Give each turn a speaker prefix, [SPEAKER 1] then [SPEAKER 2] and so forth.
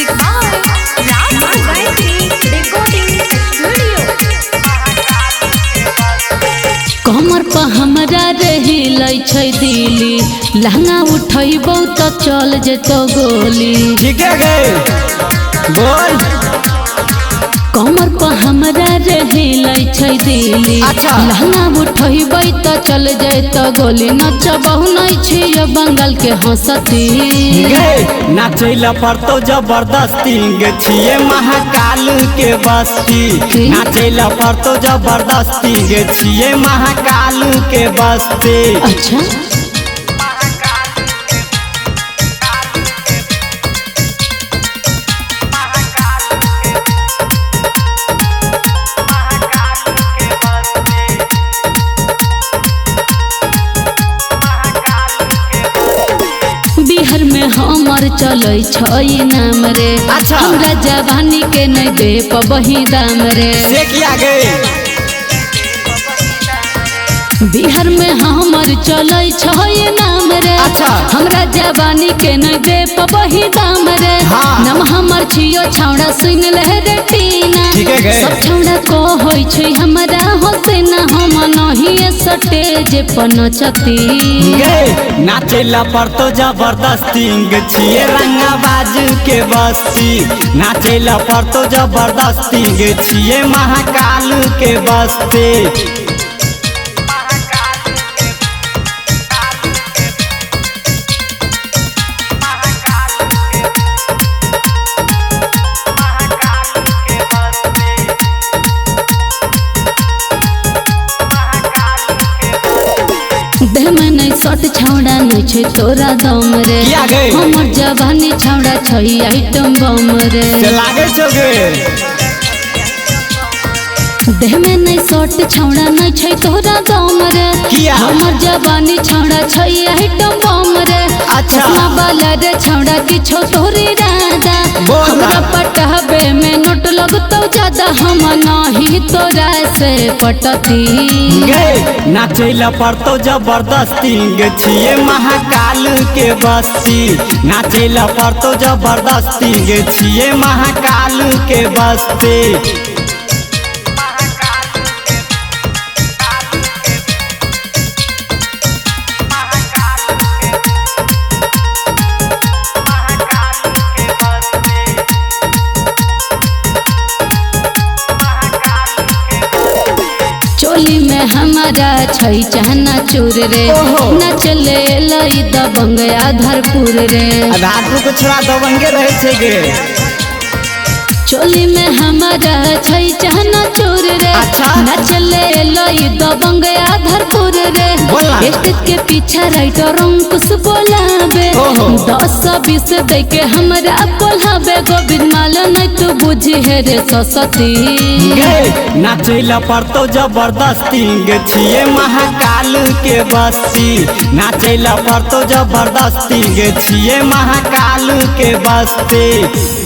[SPEAKER 1] Music by Raj Gayatri Recording Studio।
[SPEAKER 2] कमर पर हमरा रही लै छै दिली, लहंगा उठैबौ त चल जेतो गोली।
[SPEAKER 3] ठीक है गए बोल।
[SPEAKER 2] कमर पर हमरा रही लै छै दिली,
[SPEAKER 3] अच्छा।
[SPEAKER 2] लहंगा उठैबै त चल जेतो गोली। नचबहु नै छियो बंगाल के हंसती,
[SPEAKER 3] गए नाचैला पड़तो जबरदस्ती गे छिए महाकाल के बस्ती। नाचैला पड़तो जबरदस्ती गे छिए महाकाल के बस्ती।
[SPEAKER 2] अच्छा बिहार में हमर चलै छै नाम रे।
[SPEAKER 3] अच्छा।
[SPEAKER 2] हमरा जवानी के नै दे पबही दाम रे।
[SPEAKER 3] से किया गए
[SPEAKER 2] बिहार में हमर चलै छै नाम रे।
[SPEAKER 3] अच्छा।
[SPEAKER 2] हमरा जवानी के नै दे पबही दाम रे।
[SPEAKER 3] हाँ।
[SPEAKER 2] नाम हमर छियो छौड़ा सुन ले रे टीना।
[SPEAKER 3] ठीक है गए।
[SPEAKER 2] सब छौड़ा कहै छै हमरा हंसेना, हम नहीं स्टेज पर नचती।
[SPEAKER 3] गए नाचैला पड़तो जबरदस्ती गे छिए रंगाबाज के बस्ती। नाचैला पड़तो जबरदस्ती गे छिए महाकाल के बस्ती।
[SPEAKER 2] देह में नहीं सट छौड़ा नहीं छै तोरा दम रे।
[SPEAKER 3] किया गए?
[SPEAKER 2] हमर जवानी छौड़ा छै आइटम बम रे।
[SPEAKER 3] से लागे छो गे
[SPEAKER 2] देह में नहीं सट छौड़ा नहीं छै तोरा दम रे।
[SPEAKER 3] किया?
[SPEAKER 2] हमर जवानी छौड़ा छै आइटम बम रे।
[SPEAKER 3] अच्छा।
[SPEAKER 2] चश्मा वाला रे छौड़ा किछो तोरी राजा।
[SPEAKER 3] बोल।
[SPEAKER 2] हमरा पटाबे में नोट लगतौ ज्यादा, हम नहीं तोरा से पटती।
[SPEAKER 3] गए नाचैला पड़तो जबरदस्ती गे छिए महाकाल के बस्ती। नाचैला पड़तो जबरदस्ती गे छिए महाकाल के बस्ती।
[SPEAKER 2] चोली में हमारा छै चहना चूर रे।
[SPEAKER 3] ओहो।
[SPEAKER 2] नचले लई दबंग आधरपुर रे।
[SPEAKER 3] राजू को छोड़ा दबंगे रहे छे गे।
[SPEAKER 2] चोली में हमारा छै चहना चूर रे।
[SPEAKER 3] अच्छा।
[SPEAKER 2] नचले लई दबंग आधरपुर रे।
[SPEAKER 3] बोला।
[SPEAKER 2] स्टेज के पीछे राइटर अंकुश बोलाबे,
[SPEAKER 3] ओहो।
[SPEAKER 2] 10-20 दे के हमरा बोलाबे। गोविंद माल नहीं तू बुझी है रे सरस्वती।
[SPEAKER 3] गए नाचैला पड़तो जबरदस्ती गे छिए महाकाल के बस्ती। नाचैला पड़तो जबरदस्ती गे छिए महाकाल के बस्ती।